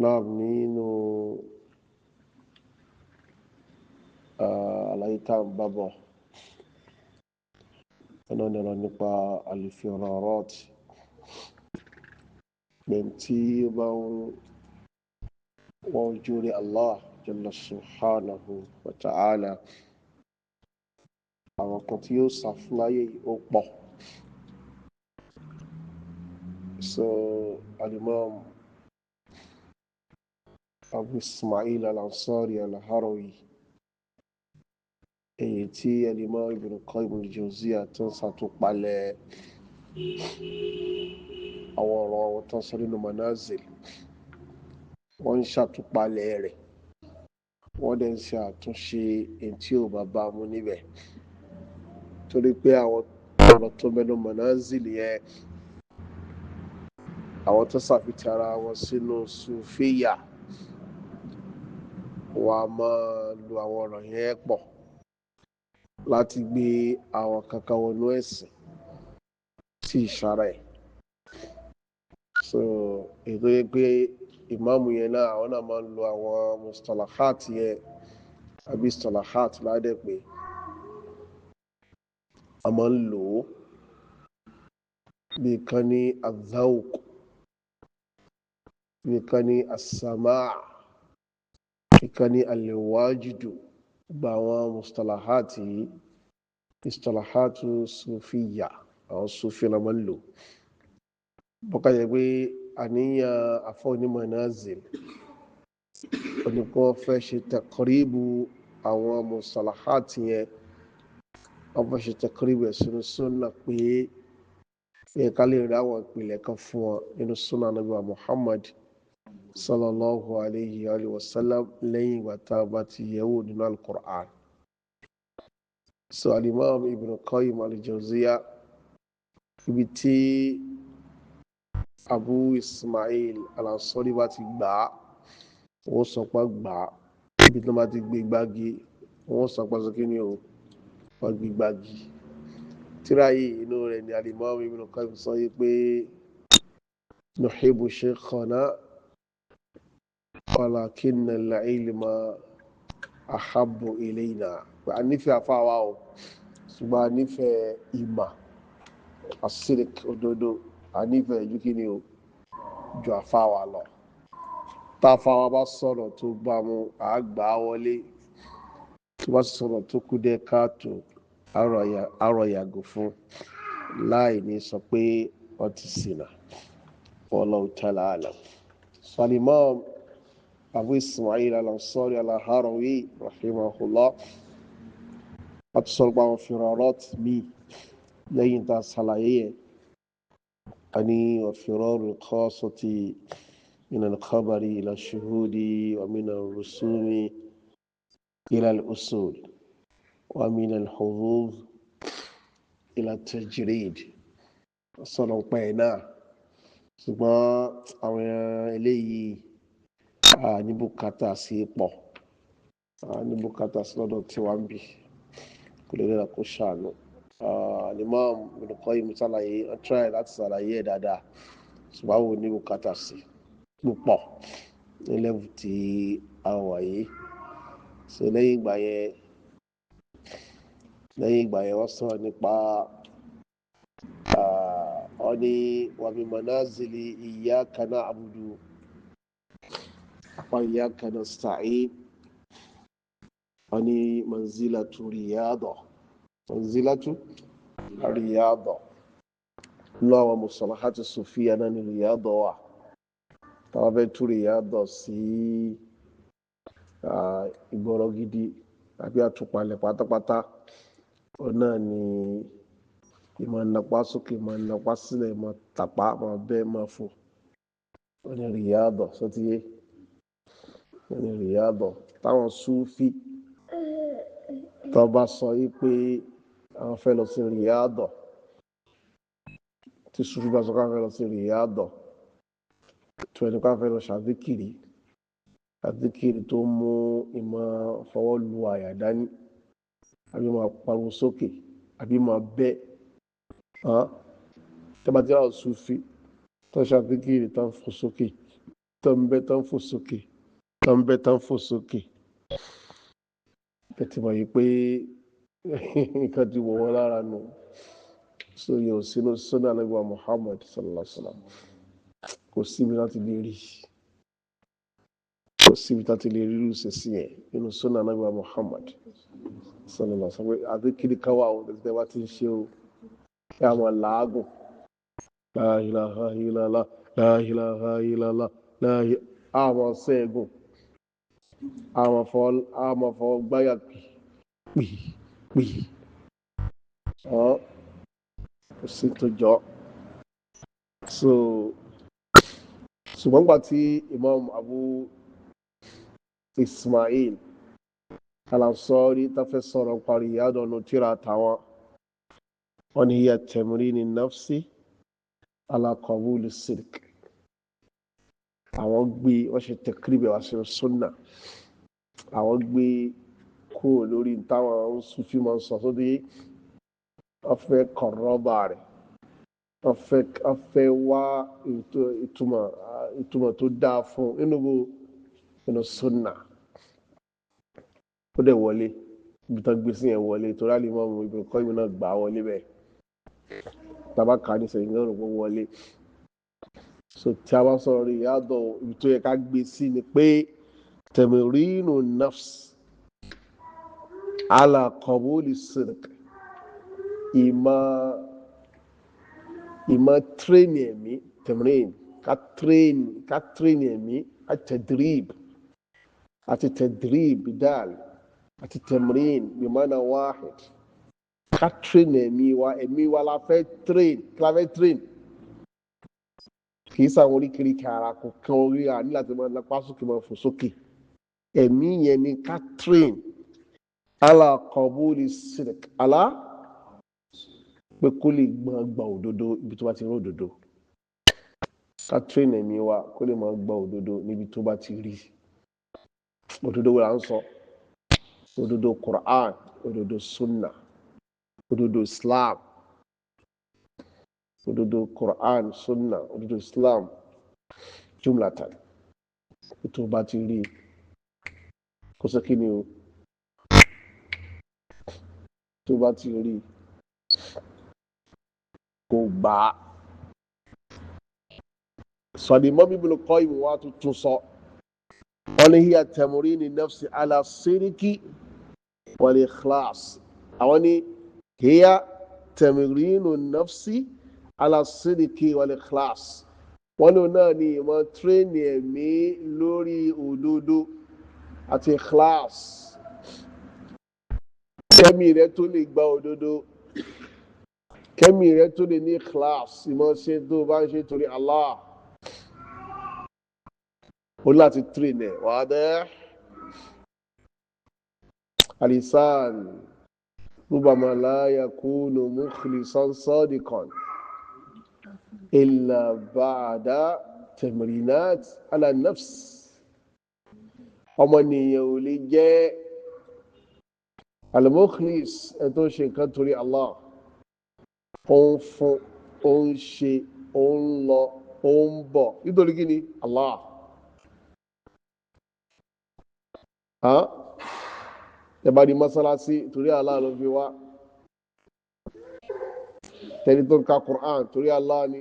náà nínú àlàyé tá à ń bá bọ̀ ọ̀nà ìrọ̀ nípa al-firarat pẹ̀lú tí ó bá ń wọ́n ojú rí Allah jalla subhanahu wa ta'ala àwọn kan tí yóò sá fún láyé ó pọ̀. So al-Imam Abu Ismail al-Ansari al-Harawi èyí tí al-Imam Ibn Qayyim al-Jawziyya tó ń ṣàtúpalẹ̀ àwọn ọ̀rọ̀ àwọn tó ń sọ nínú Manazil wọ́n ń ṣàtúpalẹ̀ rẹ̀ wọ́n dẹ̀ ń ṣe àtúnṣe èyí tí ò bá bá mu níbẹ̀ torí pé àwọn ọ̀rọ̀ tó mẹ́nu Manazil yẹn àwọn tó ṣàfihàn ara wọn sínú Sufiyya wọ́n á máa lo àwọn ọ̀rọ̀ yẹn pọ̀ láti gbé àwọn kankan wọnú ẹ̀sìn sí ìṣàrà ẹ̀. So ètò yẹ pé ìmáàmù yẹn náà àwọn náà máa ń lo àwọn mustalahat yẹn àbí istalahat ládẹ́ pé a máa ń lò ó bí kan ní azawq bí kan ní asama' bí kan ní alwajidu gba àwọn mustalahat yìí istalahatu Sufiyya àwọn Sufi la máa ń lò bọ́ká jẹ́ pé àníyàn àfọ́nímọ̀ Manazil oníkan fẹ́ ṣe taqribu àwọn mustalahat yẹn wọ́n fẹ́ ṣe taqribu ẹ̀sìn sunna pé ká lè rí àwọn ìpìlẹ̀ kan fún wọn nínú sunna Ànábì wa Muhammad sallallahu alayhi wa sallam lẹ́yìn ìgbà tá a bá ti yẹ̀wò nínú al-Qur'an. So al-Imam Ibn Qayyim al-Jawziyya ibi tí Abu Ismail al-Ansari bá ti gbà á wọ́n sọ pé gbà á ibi tí wọ́n bá ti gbé gbági wọ́n sọ pé sókè ní o wọ́n gbé gbági. Tírà yìí inú rẹ̀ ni al-Imam Ibn Qayyim sọ yìí pé nuhibbu shaykhana walakinna al-ilma ahabbu ilayna pé a nífẹ̀ẹ́ àfáwá o ṣùgbọ́n a nífẹ̀ẹ́ ìmọ̀ as-sidq òdodo a nífẹ̀ẹ́ ju kí ni o ju àfáwá lọ tá àfáwá bá sọ̀rọ̀ tó gbá mu àgbà wọlé tó bá sọ̀rọ̀ tó kú dé káàtó àrọ̀ yàgò fún láì ní sọ pé wọ́n ti ṣìnà wallahu ta'ala a'lam. Al-Imam Abu Ismail al-Ansari al-Harawi rahimahullah àti sọ̀rọ̀ àwọn firarat mi lẹ́yìn tá a ṣàlàyé yẹn a ní firaru al-khassati min al-khabari ila ash-shuhudi wa min ar-rusumi ila al-usul wa min al-hudud ila at-tajrid sọ̀rọ̀ pẹ̀ náà ṣùgbọ́n àwọn eléyìí ní bùkátà sí pọ̀ ní bùkátà sí lọ́dọ̀ tí wọ́n ń bì kò lè rẹ̀ kó ṣàánú. Al-Imam Ibn Qayyim ṣàlàyé wọ́n try láti ṣàlàyé ẹ̀ dáadáa ṣùgbọ́n àwọn ní bùkátà sí púpọ̀ ní level tí a wà yìí. So lẹ́yìn ìgbà yẹn wọ́n sọ̀rọ̀ nípa wọ́n ní wa min manazili iyyaka na'budu wa iyyaka nasta'in wọ́n ní manzilatu riyada lọ àwọn mustalahati Sufiyya náà ní riyada wà táwọn fẹ́ tú riyada sí ìgbọ̀rọ̀ gidi àbí àtúpalẹ̀ pátápátá òun náà ni ìmọ̀ nàpá sókè ìmọ̀ nàpá sílẹ̀ ìmọ̀ tàpá ìmọ̀ bẹ́ẹ̀ ìmọ̀ fò wọ́n ní riyada sọ́tíyé wọ́n ní riyada táwọn Sufi tó bá sọ yìí pé àwọn fẹ́ lọ sí riyada tí Sufi bá sọ pé àwọn fẹ́ lọ sí riyada tí wọ́n ní ká fẹ́ lọ ṣàdíkìrì tó mú ìmọ̀ fọwọ́ lu àyà dání àbí máa pariwo sókè àbí máa bẹ́ tẹ́bàtí àwọn Sufi tó ṣàdíkìrì tó ń fò sókè tó ń bẹ tán fò sókè tó ń bẹ tán fò sókè ẹ ti mọ̀ yìí pé nǹkan ti wọ̀ wọ́n lára nù so yóò sínú sunnah Ànábì wa Muhammad sallallahu alaihi wa sallam kò síbi láti lè rí kò síbi láti lè rí irú ìṣesí yẹn nínú sunnah Ànábì wa Muhammad sallallahu alaihi wa sallam àti kiri káwá o tẹ̀síntẹ́ bá ti ń ṣe o kí a máa làágùn la ilaha illallah la ilaha illallah àmọ́ sẹ́gun àmọ́ fọwọ́ gbáyà pì ọ́ kò sí tó jọ so ṣùgbọ́n gbà tí Imam Abu Ismail Al-Ansari tó fẹ́ sọ̀rọ̀ parí ìyádọ́nù tíra tàwọn wọn ni hiya tamrini nafsi ala qabuli sidq àwọn gbé wọ́n ṣe tẹ̀kírìbẹ̀ wá sí sunna àwọn gbé kúrò lórí táwọn Sufi máa ń sọ sódì wọ́n fẹ́ kọ̀rọ̀bà rẹ̀ wọ́n fẹ́ wá ìtumọ̀ tó dáa fún inú sunna ó dẹ̀ wọlé ibi tán gbé sí yẹn wọlé torí Al-Imam Ibn Qayyim náà gbà wọlé bẹ́ẹ̀ tàbá kà ní sẹ́yìn náà rò pé wọlé so tí a bá sọ̀rọ̀ rí yàtọ̀ ibi tó yẹ ká gbé sí ni pé tamirinu nafs ala qabuli sidq ìmọ̀ tírénì ẹ̀mí tamirin ká tírénì ẹ̀mí àti tadrib bidal àti tamirin bimana wahid ká tírénì ẹ̀mí wa la fẹ́ tírénì kìí sáwọn oríkèéríkèé ara kò kan orí à ní láti máa lápá sókè máa fò sókè ẹ̀mí yẹn ni ká train ala qabuli sidq ala pé kó lè gba òdodo ibi tó bá ti rí òdodo ká train ẹ̀mí wa kó lè máa gba òdodo níbi tó bá ti rí òdodo wo là ń sọ òdodo Quran òdodo sunna òdodo Islam òdodo Quran sunna òdodo Islam jumlatan tó bá ti rí kó sọ kí ni o tó bá ti rí kò gbà á sọdìmọ́ bíbélì kọ́ ìwọ̀n wa tuntun sọ wọn ni hiya tamrini nafsi ala sidiki wal ikhlas àwọn ni hiya tamrinu nafsi ala sidiki wal ikhlas wọn ní náà ni ìmọ̀ tírénì ẹ̀mí lórí òdodo àti ikhlas kẹ́mi rẹ tó lè gba òdodo kẹ́mi rẹ tó lè ní ikhlas ìmọ̀ ṣe tó bá ń ṣe torí Allah ó láti tírénì ẹ̀ wá dẹ́ alisan rubama la yakunu mukhlisan sadiqan illa ba'da tamrinat ala nafs ọmọnìyàn ò lè jẹ́ al-mukhlis ẹ̀ tó ṣe nǹkan torí Allah ó ń fún ó ń ṣe ó ń lọ ó ń bọ̀ nítorí kí ni Allah ẹ bá di mọ́sálásí torí Allah ló fi wá tẹni tó ń ka Qur'an torí Allah ni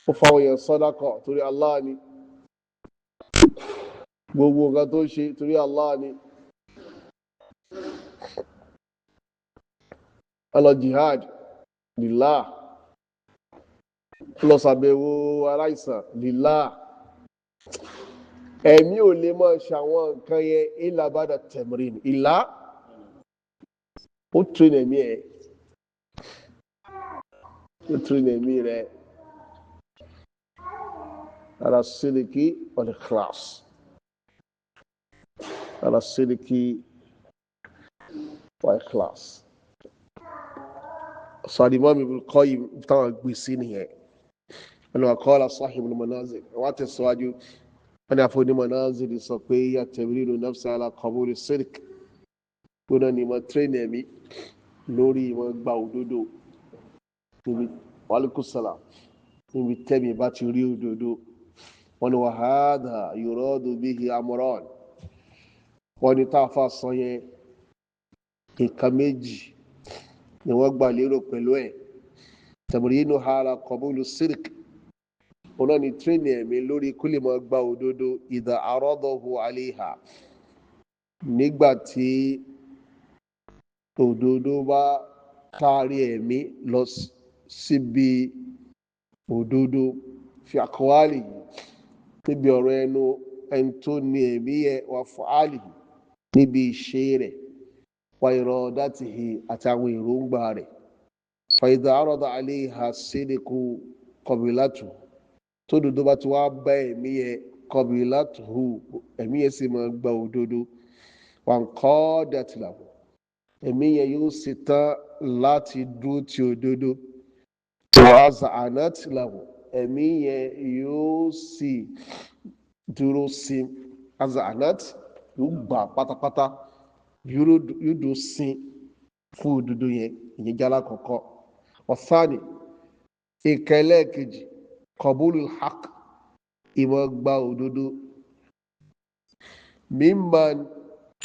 ó fáwọn èèyàn sàdákà torí Allah ni gbogbo nǹkan tó ṣe torí Allah ni ọlọ jihad lillah lọ ṣàbẹ̀wò aláìsàn lillah ẹ̀mí ò lè máa ṣàwọn nǹkan yẹn illa ba'da tamrin ìlà ó tún ẹ̀mí ẹ̀ ó tún ẹ̀mí rẹ̀ ala sidiki wal ikhlas ala sidiki wal ikhlas Al-Imam Ibn Qayyim táwọn gbèsè nìyẹn wọn ni wọ́n qala sahibul manazil wọ́n tẹ̀síwájú wọn ni àfọwọ́ni manazil sọ pé hiya tamrinu nafsi ala qabuli sidq gbọ́dọ̀ ni mo tírẹ́nì ẹ̀mí lórí ìmọ̀ gba òdodo níbi wàlúkú sàlà níbi tẹ́mi bá ti rí òdodo wọ́n ní wàhádà yuradu bihi amran, wọ́n ní táàfà sọ yẹn nǹkan méjì ni wọ́n gbà lérò pẹ̀lú ẹ̀. tẹ̀mùrínú hàlà qabulu sirk, wọn náà ní tírénì ẹ̀mí lórí kó lè máa gba òdodo idha aradahu alayha, nígbà tí òdodo bá kárí ẹ̀mí lọ síbi òdodo fi aqwali, níbi ọ̀rọ̀ ẹnu ẹni tó ní ẹ̀mí yẹ wa af'ali, níbi ìṣe rẹ̀ wa iradatihi àti àwọn èròǹgbà rẹ̀. fa idha arada alayha sidqu qabilatu, tó dodo bá ti wá bá ẹ̀mí yẹ qabilatuhu, ẹ̀mí yẹ sì máa gba òdodo. wa anqadat lahu, ẹ̀mí yẹn yóò ṣe tán láti dúró ti òdodo. wa az'anat lahu, ẹ̀mí yẹn yóò sì dúró sí az'anat, yóò gbà pátápátá, yóò dúró sí fún òdodo yẹn. ìyẹn jálá kọ̀ọ̀kan. ọ̀sánì ìkẹlẹ́ kejì qabulul haqq, ìmọ̀ gba òdodo mimman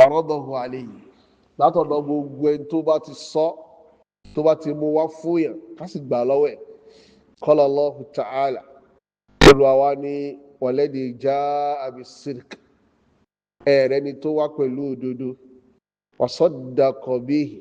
aradahu alayhi, látọ̀dọ̀ gbogbo ẹni tó bá ti sọ, tó bá ti mú wá fún yàn ká sì gbà lọ́wọ́ ẹ̀. qala Allahu ta'ala, Olúwa wa ní walladhi jaa bis-sidq, ẹ̀rẹ́ ni tó wá pẹ̀lú òdodo wa saddaqa bihi,